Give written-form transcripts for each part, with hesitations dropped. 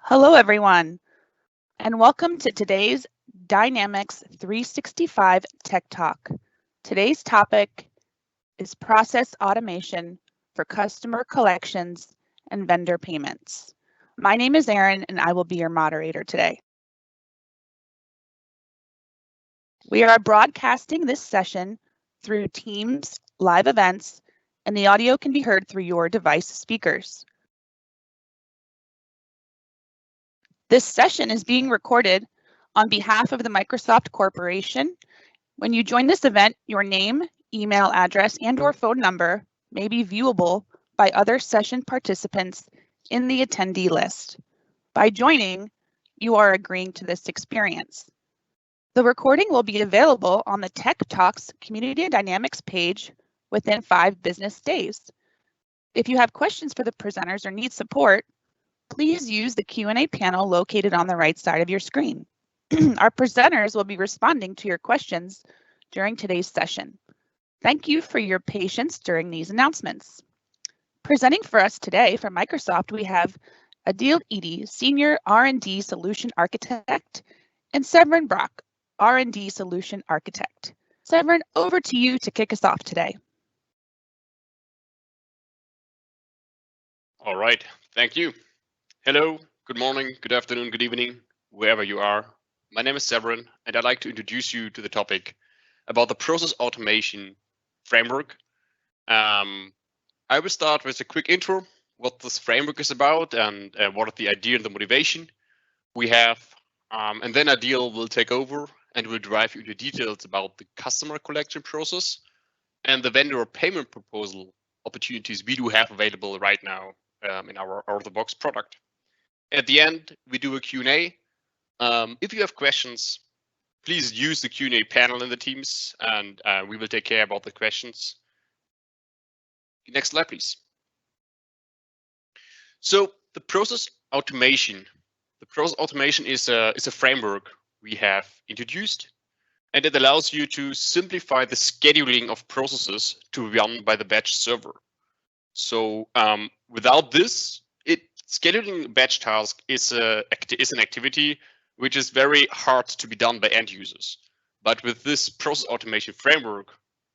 Hello, everyone, and welcome to today's Dynamics 365 Tech Talk. Today's topic is process automation for customer collections and vendor payments. My name is Erin, and I will be your moderator today. We are broadcasting this session through Teams live events, and the audio can be heard through your device speakers. This session is being recorded on behalf of the Microsoft Corporation. When you join this event, your name, email address, and/or phone number may be viewable by other session participants in the attendee list. By joining, you are agreeing to this experience. The recording will be available on the Tech Talks Community Dynamics page within 5 business days. If you have questions for the presenters or need support, please use the Q&A panel located on the right side of your screen. Our presenters will be responding to your questions during today's session. Thank you for your patience during these announcements. Presenting for us today from Microsoft, we have Adil Eady, Senior R&D Solution Architect, and Severin Brock, R&D Solution Architect. Severin, over to you to kick us off today. All right, thank you. Hello, good morning, good afternoon, good evening, wherever you are. My name is Severin, and I'd like to introduce you to the topic about the process automation framework. I will start with a quick intro, what this framework is about and what is the idea and the motivation we have. And then Adil will take over and will drive you into details about the customer collection process and the vendor payment proposal opportunities we do have available right now in our out-of-the-box product. At the end, we do a Q&A. If you have questions, please use the Q&A panel in the Teams, and we will take care about the questions. Next slide, please. So the process automation. The process automation is a framework we have introduced, and it allows you to simplify the scheduling of processes to run by the batch server. So without this, scheduling batch task is an activity which is very hard to be done by end users. But with this process automation framework,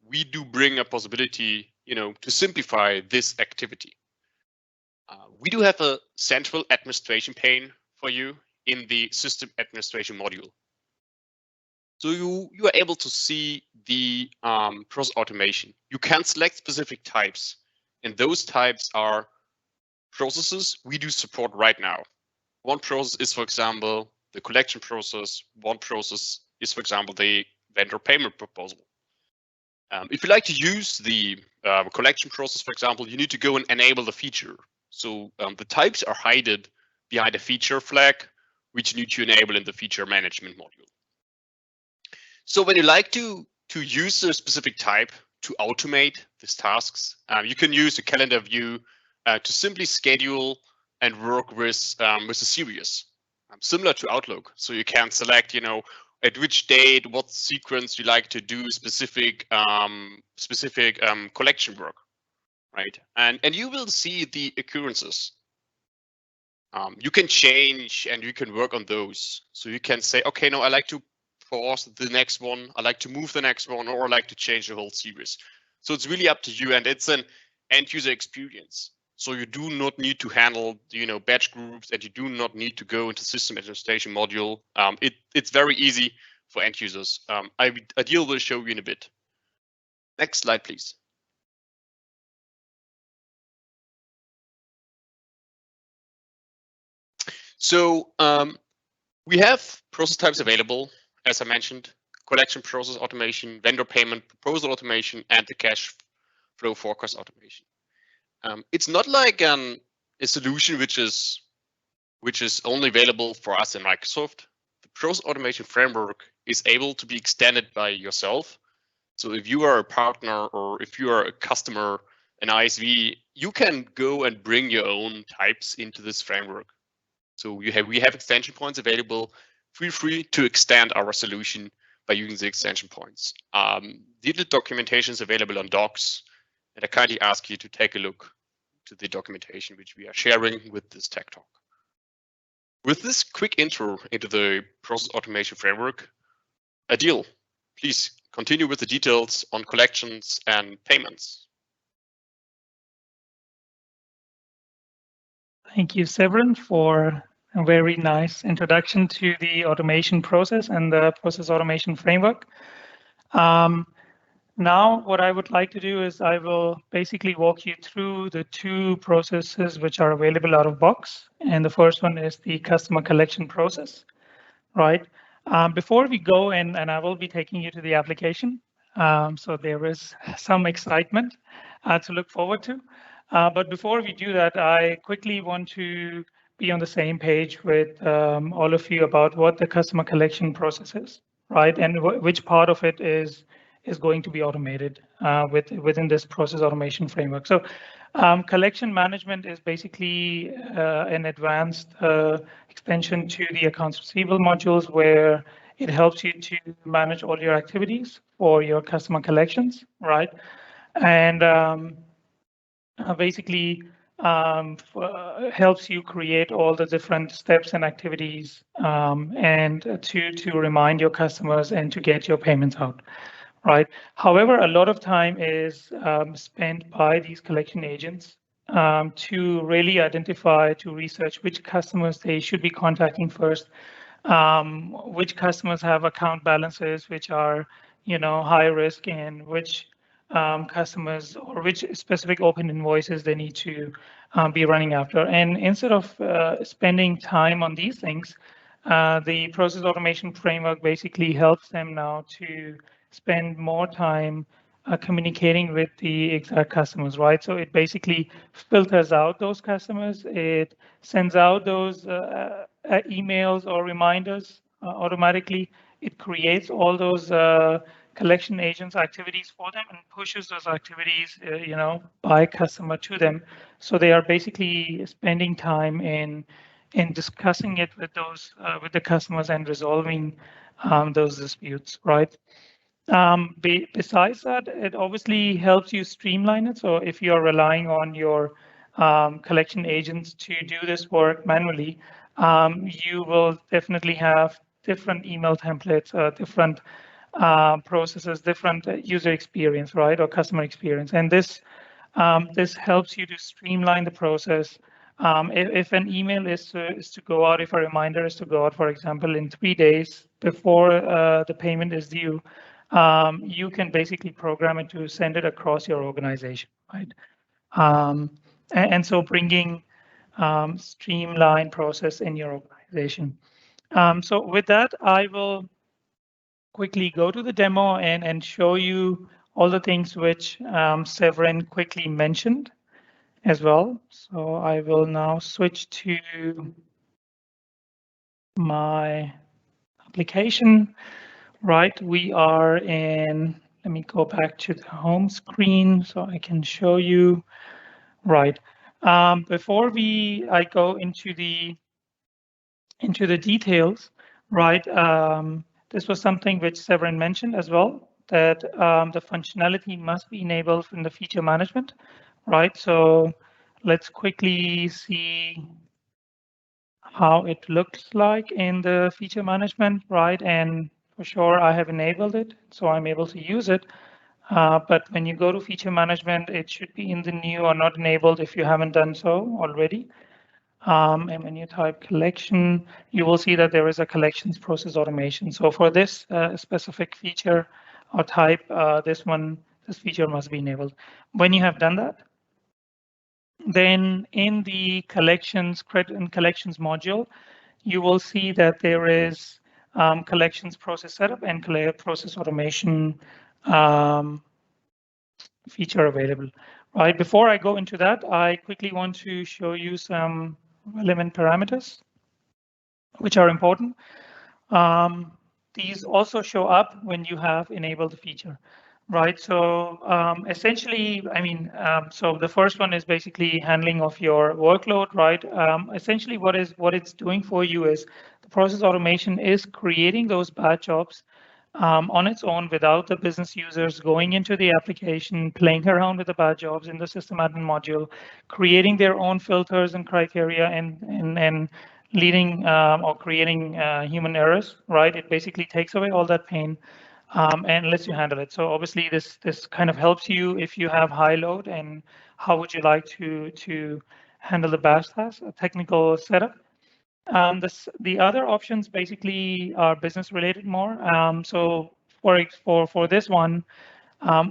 we do bring a possibility, to simplify this activity. We do have a central administration pane for you in the system administration module. So you are able to see the process automation. You can select specific types, and those types are processes we do support right now. One process is, for example, the collection process. One process is, for example, the vendor payment proposal. If you like to use the collection process, for example, you need to go and enable the feature. So the types are hidden behind a feature flag, which you need to enable in the feature management module. So when you like to use a specific type to automate these tasks, you can use a calendar view to simply schedule and work with a series, similar to Outlook. So you can select, at which date, what sequence you like to do specific collection work, right? And you will see the occurrences. You can change and you can work on those. So you can say, okay, no, I like to pause the next one, I like to move the next one, or I like to change the whole series. So it's really up to you, and it's an end user experience. So you do not need to handle, batch groups, and you do not need to go into system administration module. It's very easy for end users. Adil will show you in a bit. Next slide, please. So we have process types available, as I mentioned: collection process automation, vendor payment proposal automation, and the cash flow forecast automation. It's not like a solution which is only available for us in Microsoft. The process automation framework is able to be extended by yourself. So if you are a partner or if you are a customer, an ISV, you can go and bring your own types into this framework. So we have extension points available. Feel free to extend our solution by using the extension points. The documentation is available on Docs, and I kindly ask you to take a look to the documentation which we are sharing with this Tech Talk. With this quick intro into the process automation framework, Adil, please continue with the details on collections and payments. Thank you, Severin, for a very nice introduction to the automation process and the process automation framework. Now, what I would like to do is I will basically walk you through the two processes which are available out of box. And the first one is the customer collection process, right? Before we go in, and I will be taking you to the application. So there is some excitement to look forward to. But before we do that, I quickly want to be on the same page with all of you about what the customer collection process is, right? And which part of it is going to be automated within this process automation framework. So collection management is basically an advanced extension to the accounts receivable modules, where it helps you to manage all your activities for your customer collections, right? And basically helps you create all the different steps and activities and to remind your customers and to get your payments out. Right. However, a lot of time is spent by these collection agents to really identify, to research which customers they should be contacting first, which customers have account balances which are, high risk, and which customers or which specific open invoices they need to be running after. And instead of spending time on these things, the process automation framework basically helps them now to spend more time communicating with the exact customers, right? So it basically filters out those customers. It sends out those emails or reminders automatically. It creates all those collection agents activities for them and pushes those activities, by customer to them. So they are basically spending time in discussing it with those with the customers and resolving those disputes, right? Besides that, it obviously helps you streamline it. So if you're relying on your collection agents to do this work manually, you will definitely have different email templates, different processes, different user experience, right, or customer experience. And this helps you to streamline the process. If an email is to go out, if a reminder is to go out, for example, in 3 days before the payment is due, you can basically program it to send it across your organization, right? And so bringing streamlined process in your organization. So with that, I will quickly go to the demo and show you all the things which Severin quickly mentioned as well. So I will now switch to my application. Right, we are in, let me go back to the home screen so I can show you. Right, before I go into the details, right, this was something which Severin mentioned as well, that the functionality must be enabled in the feature management, right? So let's quickly see how it looks like in the feature management, right? And for sure, I have enabled it, so I'm able to use it. But when you go to feature management, it should be in the new or not enabled if you haven't done so already. And when you type collection, you will see that there is a collections process automation. So for this specific feature or type, this feature must be enabled. When you have done that, then in the collections module, you will see that there is collections process setup and process automation feature available. Right, before I go into that, I quickly want to show you some relevant parameters which are important. These also show up when you have enabled the feature. Right, so essentially, so the first one is basically handling of your workload, right? Essentially, what it's doing for you is the process automation is creating those batch jobs on its own without the business users going into the application, playing around with the batch jobs in the system admin module, creating their own filters and criteria, and leading or creating human errors, right? It basically takes away all that pain and lets you handle it. So obviously this kind of helps you if you have high load, and how would you like to handle the bash task, a technical setup. The other options basically are business related more. So for this one,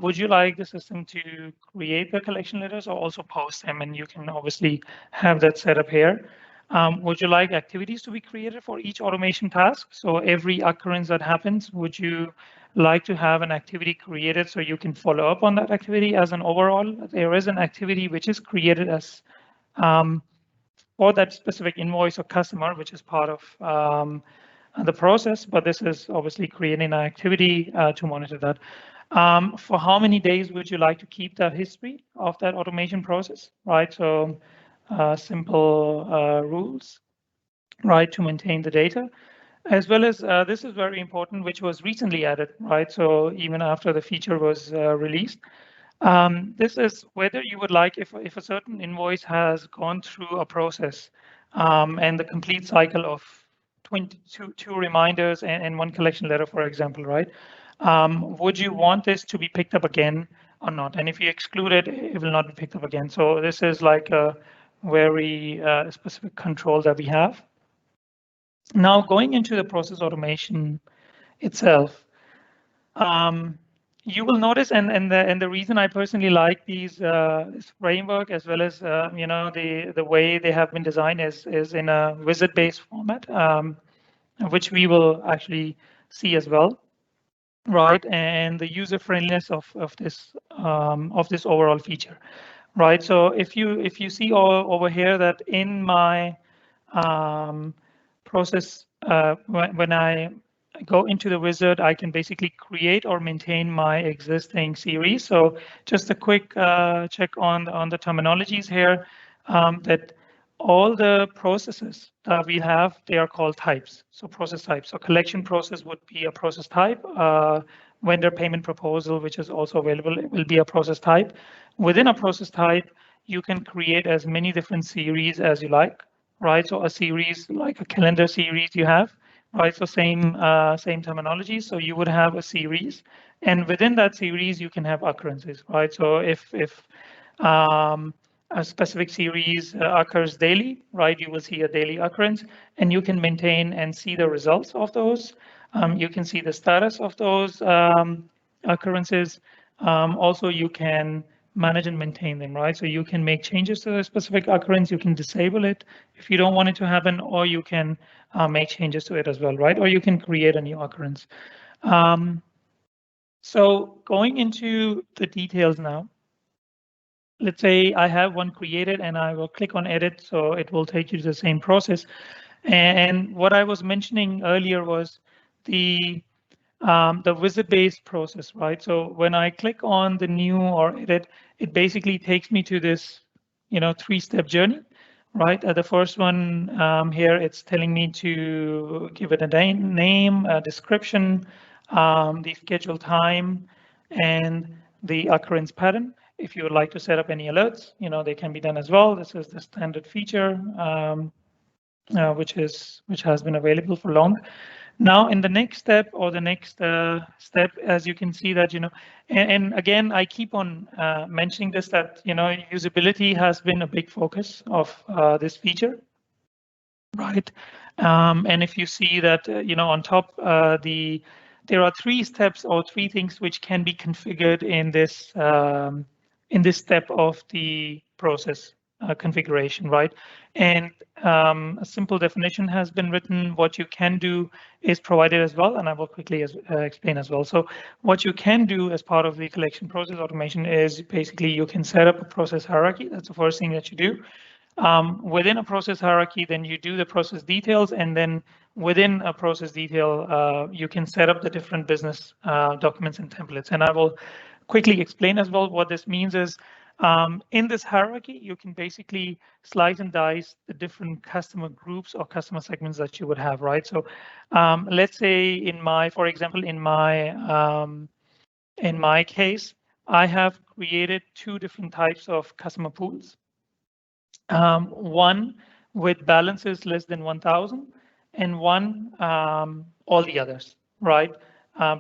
would you like the system to create the collection letters or also post them? And you can obviously have that set up here. Would you like activities to be created for each automation task? So every occurrence that happens, would you like to have an activity created so you can follow up on that activity as an overall? There is an activity which is created as for that specific invoice or customer, which is part of the process, but this is obviously creating an activity to monitor that. For how many days would you like to keep the history of that automation process, right? So simple rules, right, to maintain the data, as well as this is very important, which was recently added, right? So even after the feature was released, this is whether you would like, if a certain invoice has gone through a process and the complete cycle of 22 reminders and one collection letter, for example, right? Would you want this to be picked up again or not? And if you exclude it, it will not be picked up again. So this is like a very specific control that we have. Now going into the process automation itself, you will notice, and the reason I personally like these this framework, as well as the way they have been designed, is in a wizard-based format, which we will actually see as well, right? And the user friendliness of this overall feature, right? So if you see over here that in my process, when I go into the wizard, I can basically create or maintain my existing series. So just a quick check on the terminologies here, that all the processes that we have, they are called types. So process types. So collection process would be a process type. Vendor payment proposal, which is also available, it will be a process type. Within a process type, you can create as many different series as you like, right? So a series like a calendar series you have, right? So same terminology. So you would have a series, and within that series you can have occurrences, right? So if a specific series occurs daily, right, you will see a daily occurrence, and you can maintain and see the results of those. You can see the status of those occurrences. Also, you can manage and maintain them, right? So you can make changes to the specific occurrence, you can disable it if you don't want it to happen, or you can make changes to it as well, right? Or you can create a new occurrence. So going into the details now, let's say I have one created and I will click on edit, so it will take you to the same process. And what I was mentioning earlier was the wizard-based process, right? So when I click on the new or edit, it basically takes me to this, three-step journey, right? The first one here, it's telling me to give it a name, a description, the scheduled time, and the occurrence pattern. If you would like to set up any alerts, they can be done as well. This is the standard feature, which has been available for long. Now, in the next step, or the next step, as you can see that, and again, I keep on mentioning this, that, usability has been a big focus of this feature, right? And if you see that, on top, there are 3 steps or 3 things which can be configured in this step of the process configuration, right? And a simple definition has been written. What you can do is provided as well, and I will quickly explain as well. So what you can do as part of the collection process automation is basically you can set up a process hierarchy. That's the first thing that you do. Within a process hierarchy, then you do the process details, and then within a process detail, you can set up the different business documents and templates. And I will quickly explain as well what this means is, in this hierarchy, you can basically slice and dice the different customer groups or customer segments that you would have, right? So let's say for example, in my case, I have created 2 different types of customer pools. One with balances less than 1,000, and one all the others, right?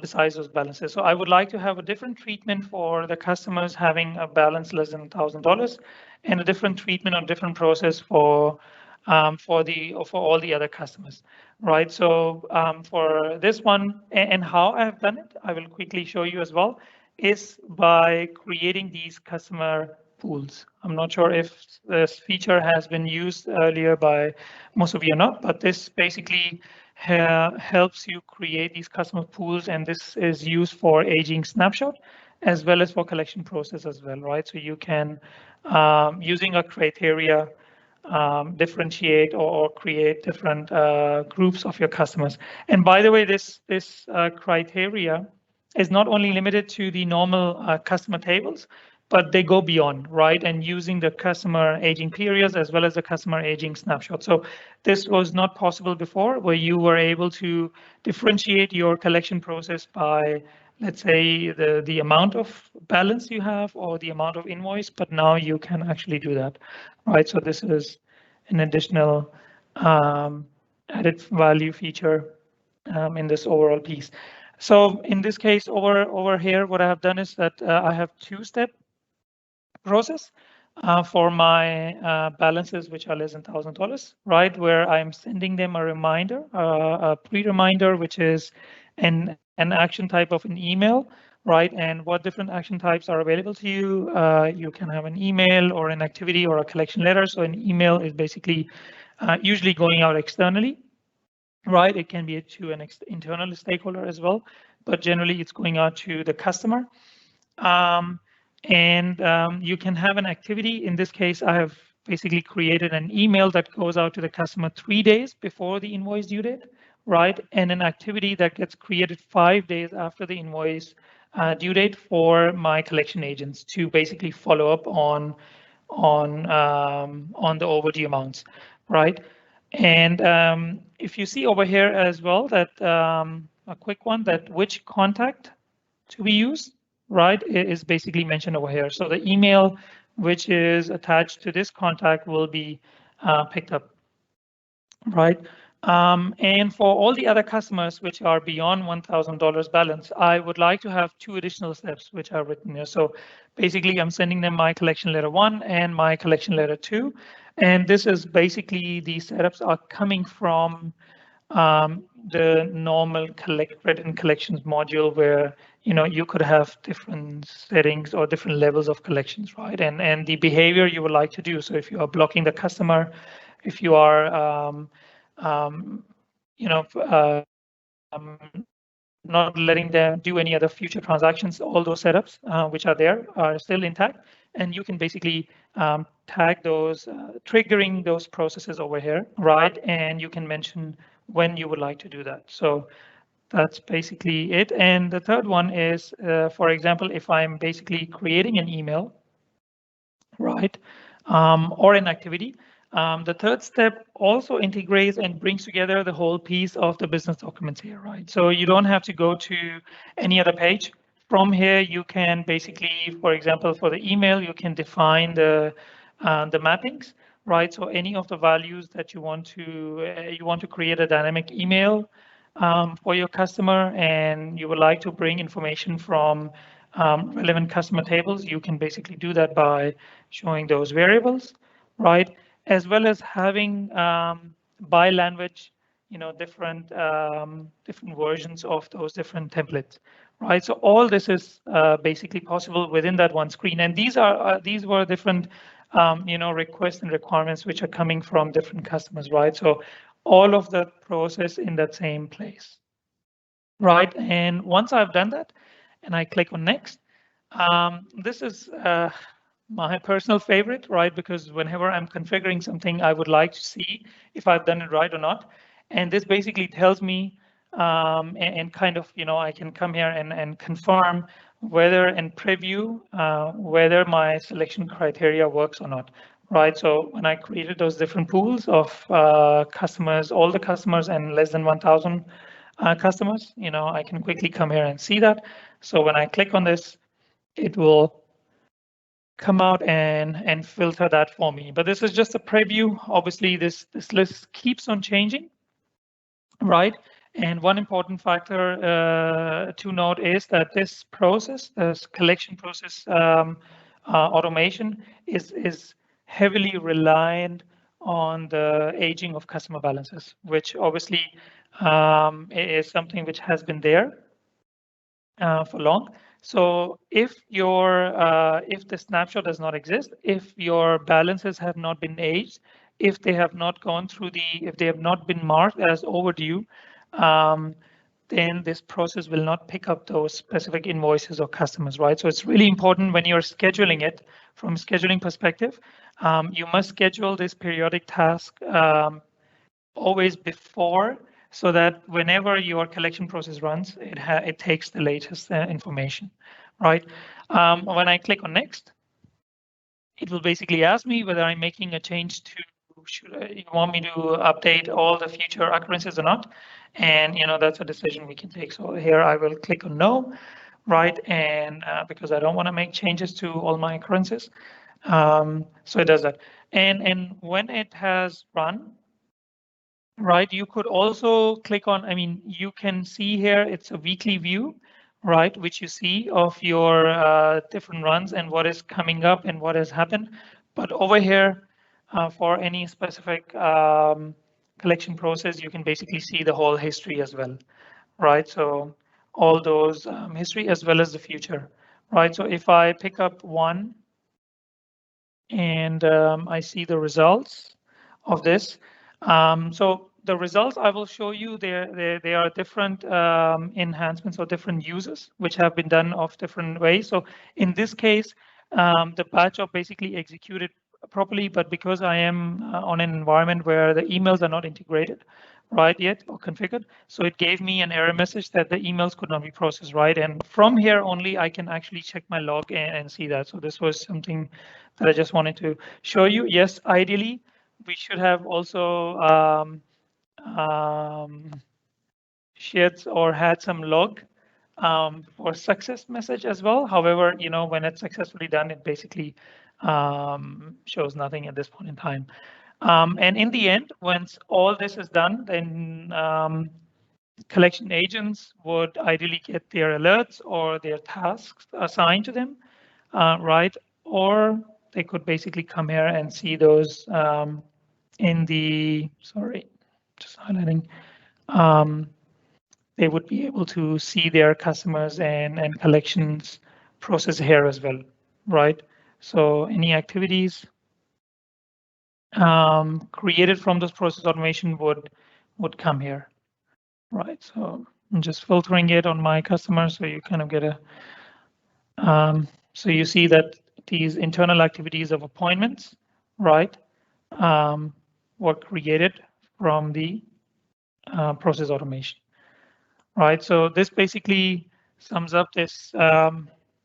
Besides those balances. So I would like to have a different treatment for the customers having a balance less than $1,000, and a different treatment or different process for all the other customers, right? So for this one, and how I have done it, I will quickly show you as well, is by creating these customer pools. I'm not sure if this feature has been used earlier by most of you or not, but this basically helps you create these customer pools, and this is used for aging snapshot as well as for collection process as well, right? So you can, using a criteria, differentiate or create different groups of your customers. And by the way, this criteria is not only limited to the normal customer tables, but they go beyond, right? And using the customer aging periods as well as the customer aging snapshot. So this was not possible before, where you were able to differentiate your collection process by, let's say, the amount of balance you have or the amount of invoice, but now you can actually do that, right? So this is an additional added value feature in this overall piece. So in this case, over here, what I have done is that I have two-step process for my balances, which are less than $1,000, right? Where I'm sending them a reminder, a pre-reminder, which is an action type of an email, right? And what different action types are available to you? You can have an email or an activity or a collection letter. So an email is basically usually going out externally, right? It can be to an internal stakeholder as well, but generally it's going out to the customer. You can have an activity. In this case, I have basically created an email that goes out to the customer 3 days before the invoice due date, right? And an activity that gets created 5 days after the invoice due date for my collection agents to basically follow up on the overdue amounts, right? And if you see over here as well that a quick one, that which contact to be used, right, is basically mentioned over here. So the email which is attached to this contact will be picked up, right? And for all the other customers which are beyond $1,000 balance, I would like to have 2 additional steps which are written here. So basically, I'm sending them my collection letter 1 and my collection letter 2. And this is basically, these setups are coming from the normal written collections module, where you could have different settings or different levels of collections, right? And the behavior you would like to do. So if you are blocking the customer, if you are not letting them do any other future transactions, all those setups which are there are still intact, and you can basically tag those, triggering those processes over here, right? And you can mention when you would like to do that. So that's basically it. And the third one is, for example, if I'm basically creating an email, right, or an activity, the third step also integrates and brings together the whole piece of the business documents here, right? So you don't have to go to any other page. From here, you can basically, for example, for the email, you can define the mappings, right? So any of the values that you want to create a dynamic email for your customer, and you would like to bring information from relevant customer tables, you can basically do that by showing those variables, right? As well as having by language, different versions of those different templates, right? So all this is basically possible within that one screen. And these were different requests and requirements which are coming from different customers, right? So all of the process in that same place, right? And once I've done that and I click on next, this is my personal favorite, right? Because whenever I'm configuring something, I would like to see if I've done it right or not. And this basically tells me and kind of, I can come here and confirm whether and preview whether my selection criteria works or not, right? So when I created those different pools of customers, all the customers and less than 1,000 customers, I can quickly come here and see that. So when I click on this, it will come out and filter that for me. But this is just a preview. Obviously, this list keeps on changing, right? And one important factor to note is that this process, this collection process automation, is heavily reliant on the aging of customer balances, which obviously is something which has been there for long. So if the snapshot does not exist, if your balances have not been aged, if they have not gone through if they have not been marked as overdue, then this process will not pick up those specific invoices or customers, right? So it's really important when you're scheduling it from a scheduling perspective. You must schedule this periodic task always before, so that whenever your collection process runs, it takes the latest information, right? When I click on next, it will basically ask me whether I'm making a change to, you want me to update all the future occurrences or not? And that's a decision we can take. So here I will click on no, right? And because I don't want to make changes to all my occurrences. So it does that. And when it has run, right, you could also click on, you can see here, it's a weekly view, right, which you see of your different runs and what is coming up and what has happened. But over here, for any specific collection process, you can basically see the whole history as well, right? So all those history as well as the future, right? So if I pick up one and I see the results of this. So the results I will show you, they are different enhancements or different uses which have been done of different ways. So in this case, the batch job basically executed properly, but because I am on an environment where the emails are not integrated right yet or configured, so it gave me an error message that the emails could not be processed, right? And from here only I can actually check my log and see that. So this was something that I just wanted to show you. Yes, ideally we should have also shared or had some log for success message as well. However, when it's successfully done, it basically shows nothing at this point in time. And in the end, once all this is done, then collection agents would ideally get their alerts or their tasks assigned to them, right? Or they could basically come here and see those in the, sorry, just highlighting. They would be able to see their customers and collections process here as well, right? So any activities created from this process automation would come here, right? So I'm just filtering it on my customers, so you kind of get a so you see that these internal activities of appointments, right, were created from the process automation, right? So this basically sums up this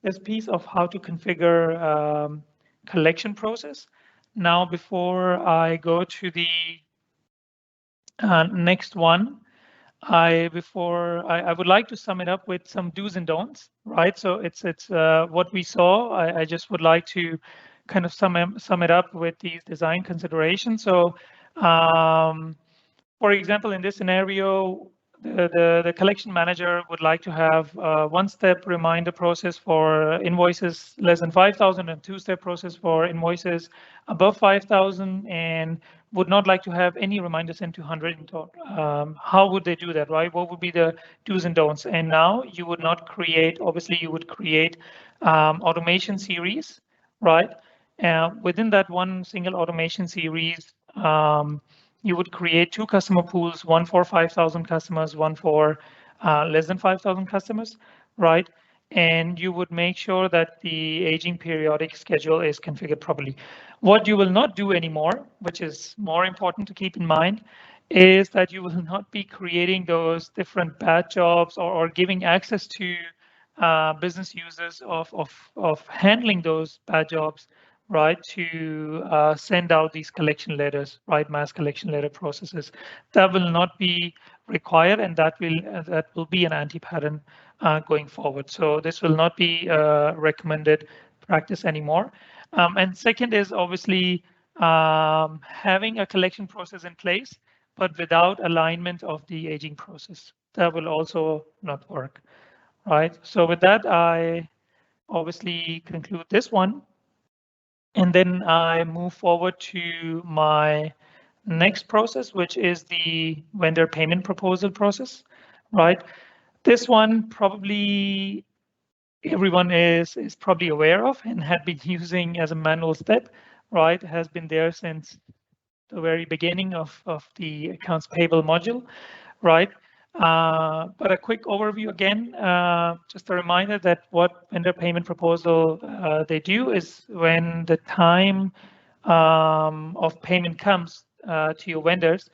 this piece of how to configure collection process. Now, before I go to the next one, I would like to sum it up with some do's and don'ts, right? So it's what we saw. I just would like to kind of sum it up with these design considerations. So, for example, in this scenario, the collection manager would like to have a one-step reminder process for invoices less than 5,000 and two-step process for invoices above 5,000, and would not like to have any reminders sent to 100 in total. How would they do that, right? What would be the do's and don'ts? And now you would not create, obviously you would create automation series, right? Within that one single automation series, you would create two customer pools, one for 5,000 customers, one for less than 5,000 customers, right? And you would make sure that the aging periodic schedule is configured properly. What you will not do anymore, which is more important to keep in mind, is that you will not be creating those different batch jobs or giving access to business users of handling those batch jobs, right, to send out these collection letters, right, mass collection letter processes. That will not be required, and that will be an anti-pattern going forward. So this will not be recommended practice anymore. And second is obviously having a collection process in place, but without alignment of the aging process. That will also not work, right? So with that, I obviously conclude this one. And then I move forward to my next process, which is the vendor payment proposal process, right? This one probably everyone is probably aware of and had been using as a manual step, right? Has been there since the very beginning of the accounts payable module, right? But a quick overview again, just a reminder that what vendor payment proposal they do is when the time of payment comes to your vendors,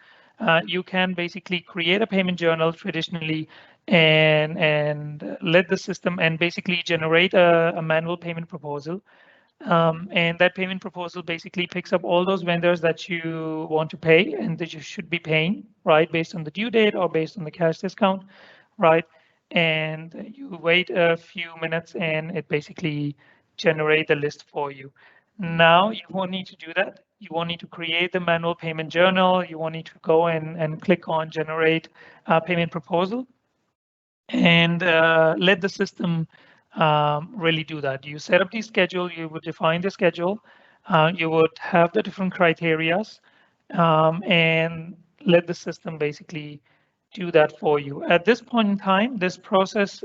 you can basically create a payment journal traditionally and let the system and basically generate a manual payment proposal. And that payment proposal basically picks up all those vendors that you want to pay and that you should be paying, right, based on the due date or based on the cash discount, right? And you wait a few minutes and it basically generates a list for you. Now you won't need to do that. You won't need to create the manual payment journal. You won't need to go and click on generate payment proposal and let the system really do that. You set up the schedule, you would define the schedule, you would have the different criterias, and let the system basically do that for you. At this point in time, this process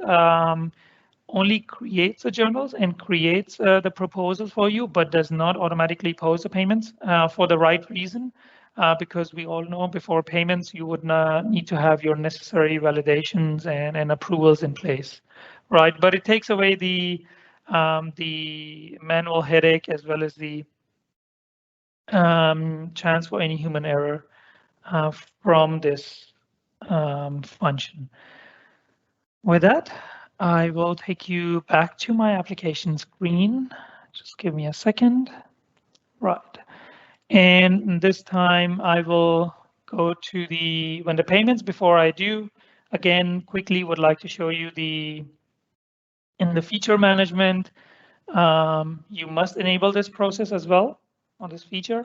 only creates the journals and creates the proposals for you, but does not automatically post the payments for the right reason. Because we all know before payments, you would need to have your necessary validations and approvals in place, right? But it takes away the manual headache as well as the chance for any human error from this function. With that, I will take you back to my application screen. Just give me a second. Right. And this time I will go to the vendor payments. Before I do, again, quickly would like to show you in the feature management, you must enable this process as well on this feature.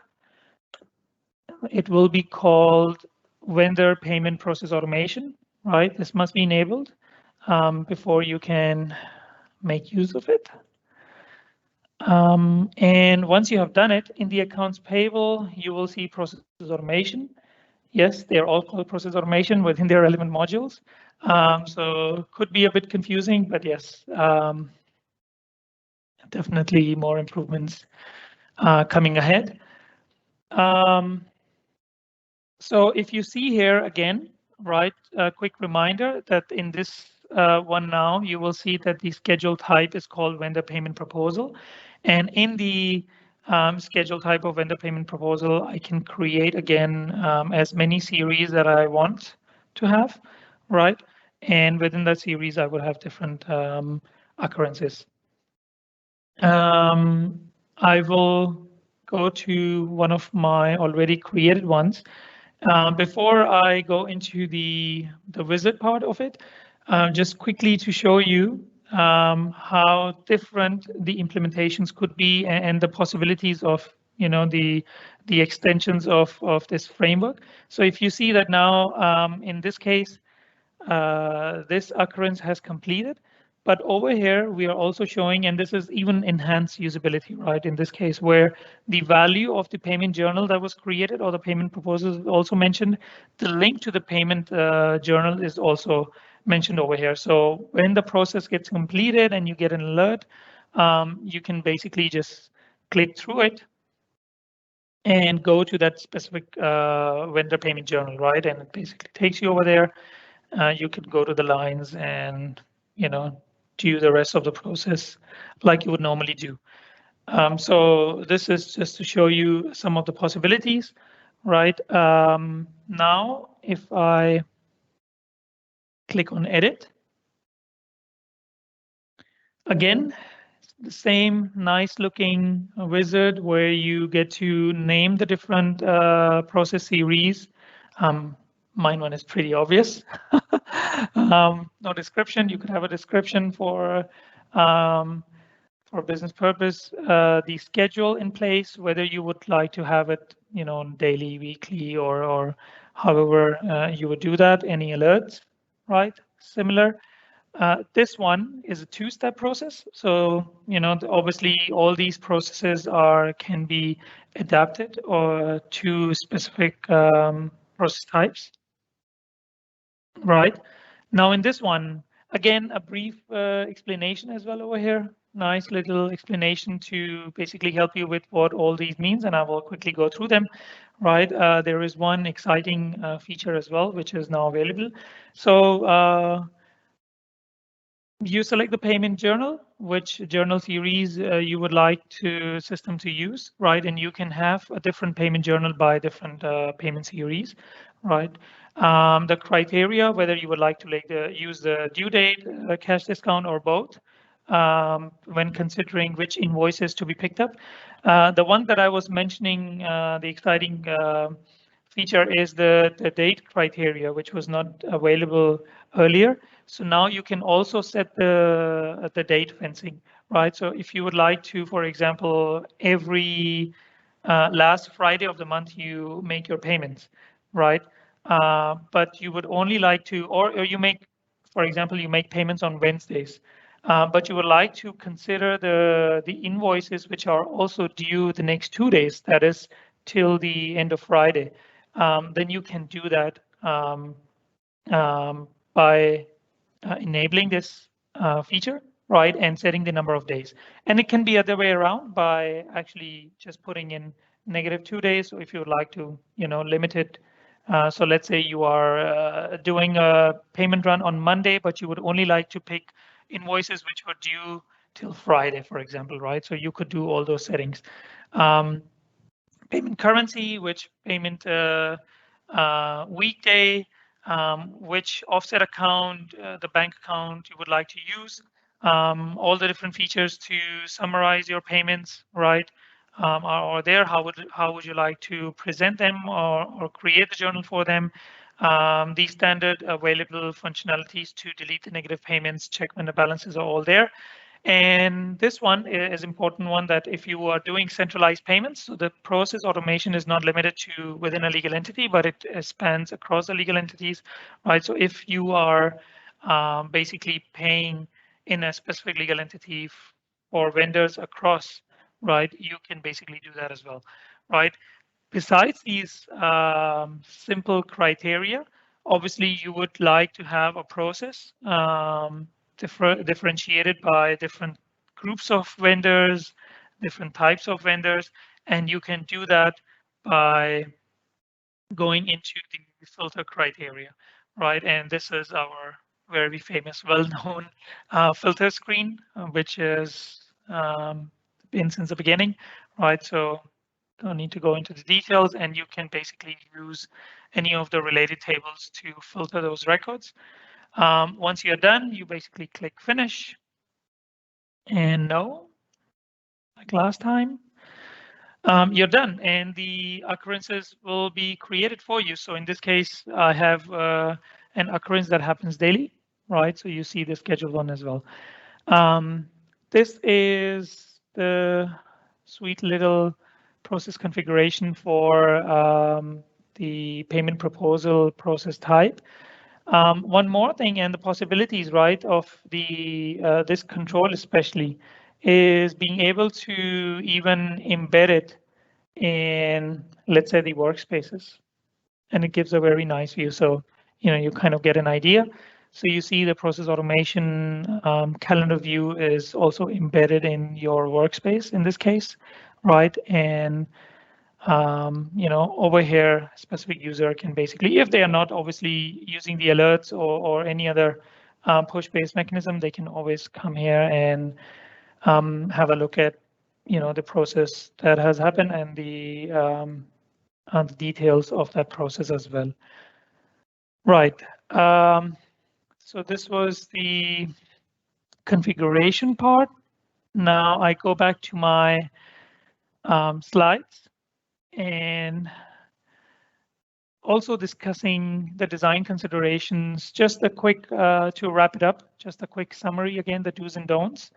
It will be called vendor payment process automation, right? This must be enabled before you can make use of it. And once you have done it in the accounts payable, you will see process automation. Yes, they're all called process automation within their relevant modules. So could be a bit confusing, but yes, definitely more improvements coming ahead. So if you see here again, right, a quick reminder that in this one now, you will see that the schedule type is called vendor payment proposal. And in the schedule type of vendor payment proposal, I can create again as many series that I want to have, right? And within that series, I would have different occurrences. I will go to one of my already created ones. Before I go into the wizard part of it, just quickly to show you how different the implementations could be and the possibilities of the extensions of this framework. So if you see that now in this case, this occurrence has completed. But over here, we are also showing, and this is even enhanced usability, right? In this case, where the value of the payment journal that was created or the payment proposal is also mentioned, the link to the payment journal is also mentioned over here. So when the process gets completed and you get an alert, you can basically just click through it and go to that specific vendor payment journal, right? And it basically takes you over there. You can go to the lines and, do the rest of the process like you would normally do. So this is just to show you some of the possibilities, right? Now, if I click on edit, again, the same nice looking wizard where you get to name the different process series. Mine one is pretty obvious. No description. You could have a description for for business purpose, the schedule in place, whether you would like to have it, daily, weekly, or however you would do that, any alerts, right? Similar. This one is a two-step process. So, obviously all these processes can be adapted or to specific process types, right? Now in this one, again, a brief explanation as well over here. Nice little explanation to basically help you with what all these means, and I will quickly go through them, right? There is one exciting feature as well, which is now available. So you select the payment journal, which journal series you would like system to use, right? And you can have a different payment journal by different payment series, right? The criteria, whether you would like to use the due date, cash discount, or both, when considering which invoices to be picked up. The one that I was mentioning, the exciting feature is the date criteria, which was not available earlier. So now you can also set the date fencing, right? So if you would like to, for example, every last Friday of the month, you make your payments, right? But you would only like to, or you make, for example, you make payments on Wednesdays, but you would like to consider the invoices which are also due the next 2 days, that is till the end of Friday. Then you can do that by enabling this feature, right, and setting the number of days. And it can be other way around by actually just putting in -2 days. So if you would like to, limit it. So let's say you are doing a payment run on Monday, but you would only like to pick invoices which were due till Friday, for example, right? So you could do all those settings. Payment currency, which payment weekday, which offset account, the bank account you would like to use, all the different features to summarize your payments, right, are there. How would you like to present them or create the journal for them? The standard available functionalities to delete the negative payments, check when the balances are all there. And this one is important one, that if you are doing centralized payments, so the process automation is not limited to within a legal entity, but it spans across the legal entities, right? So if you are basically paying in a specific legal entity for vendors across, right, you can basically do that as well, right? Besides these simple criteria, obviously you would like to have a process differentiated by different groups of vendors, different types of vendors, and you can do that by going into the filter criteria, right? And this is our very famous, well-known filter screen, which has been since the beginning, right? So don't need to go into the details, and you can basically use any of the related tables to filter those records. Once you're done, you basically click finish, and no, like last time, you're done, and the occurrences will be created for you. So in this case, I have an occurrence that happens daily, right? So you see the scheduled one as well. This is the sweet little process configuration for the payment proposal process type. One more thing, and the possibilities, right, of the this control especially, is being able to even embed it in, let's say, the workspaces, and it gives a very nice view. So you kind of get an idea. So you see the process automation calendar view is also embedded in your workspace in this case, right? And over here, a specific user can basically, if they are not obviously using the alerts or any other push-based mechanism, they can always come here and have a look at the process that has happened and the details of that process as well. Right. So this was the configuration part. Now I go back to my slides and also discussing the design considerations. Just a quick, to wrap it up, just a quick summary again, the do's and don'ts.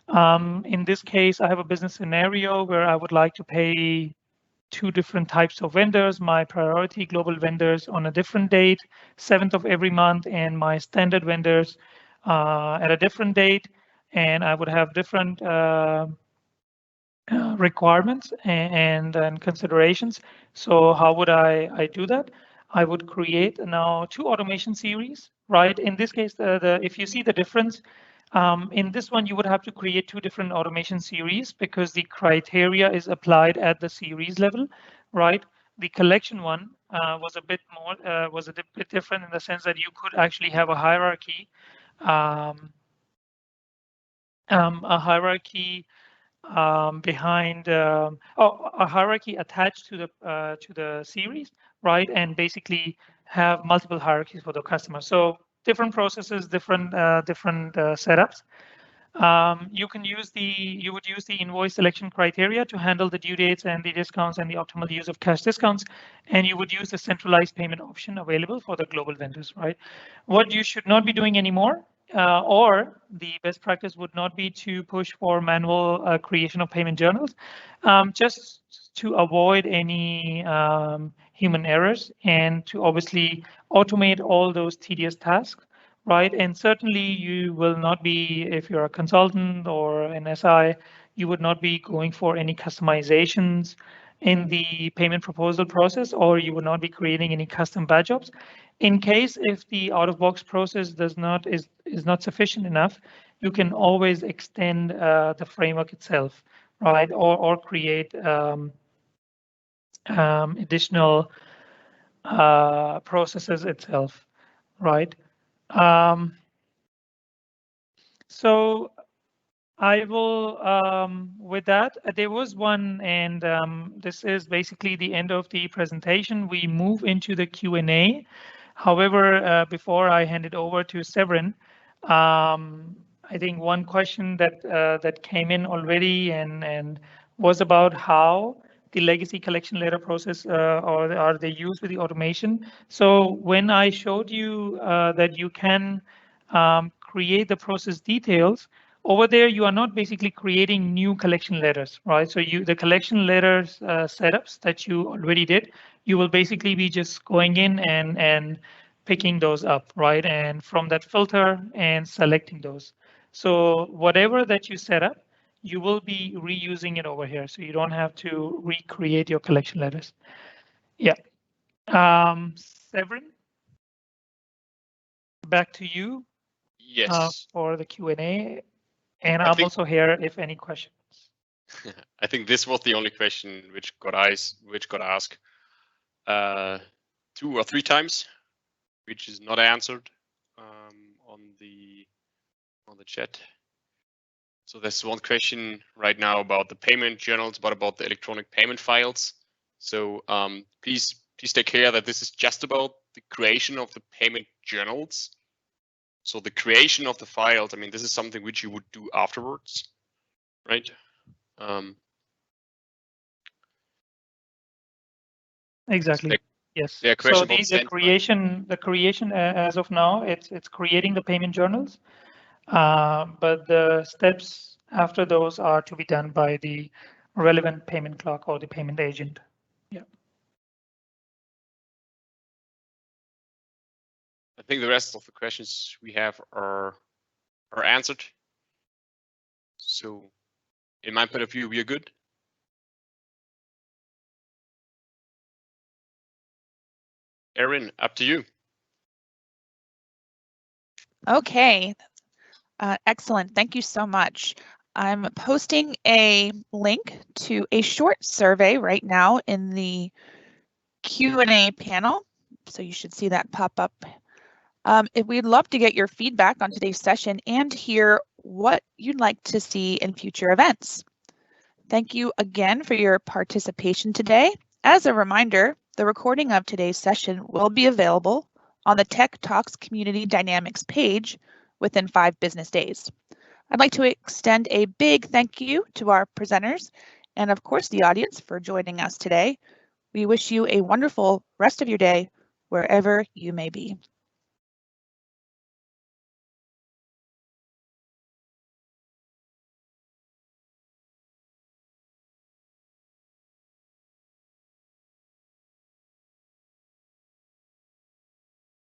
In this case, I have a business scenario where I would like to pay 2 different types of vendors, my priority global vendors on a different date, 7th of every month, and my standard vendors at a different date. And I would have different requirements and considerations. So how would I do that? I would create now 2 automation series, right? In this case, if you see the difference, in this one, you would have to create 2 different automation series because the criteria is applied at the series level, right? The collection one was a bit different in the sense that you could actually have a hierarchy, behind a hierarchy attached to the series, right? And basically have multiple hierarchies for the customer. So different processes, different setups. You would use the invoice selection criteria to handle the due dates and the discounts and the optimal use of cash discounts, and you would use the centralized payment option available for the global vendors, right? What you should not be doing anymore, or the best practice would not be to push for manual creation of payment journals, just to avoid any human errors and to obviously automate all those tedious tasks. Right, and certainly you will not be, if you're a consultant or an SI, you would not be going for any customizations in the payment proposal process, or you would not be creating any custom batch jobs. In case if the out-of-box process is not sufficient enough, you can always extend the framework itself, right, or create additional processes itself, right. So I will, with that, there was one, and this is basically the end of the presentation. We move into the Q&A. However, before I hand it over to Severin, I think one question that came in already and was about how the legacy collection letter process or are they used with the automation. So when I showed you that you can create the process details, over there you are not basically creating new collection letters, right? So the collection letters setups that you already did, you will basically be just going in and picking those up, right? And from that filter and selecting those. So whatever that you set up, you will be reusing it over here. So you don't have to recreate your collection letters. Yeah. Severin, back to you. Yes. For the Q&A. And I'm also here if any questions. I think this was the only question which got asked 2 or 3 times, which is not answered on the chat. So there's one question right now about the payment journals, but about the electronic payment files. So please take care that this is just about the creation of the payment journals. So the creation of the files, I mean, this is something which you would do afterwards, right? Exactly. Yes. So the creation as of now, it's creating the payment journals, but the steps after those are to be done by the relevant payment clerk or the payment agent. Yeah. I think the rest of the questions we have are answered. So in my point of view, we are good. Erin, up to you. Okay, excellent. Thank you so much. I'm posting a link to a short survey right now in the Q&A panel, so you should see that pop up. We'd love to get your feedback on today's session and hear what you'd like to see in future events. Thank you again for your participation today. As a reminder, the recording of today's session will be available on the Tech Talks Community Dynamics page within 5 business days. I'd like to extend a big thank you to our presenters and of course the audience for joining us today. We wish you a wonderful rest of your day wherever you may be.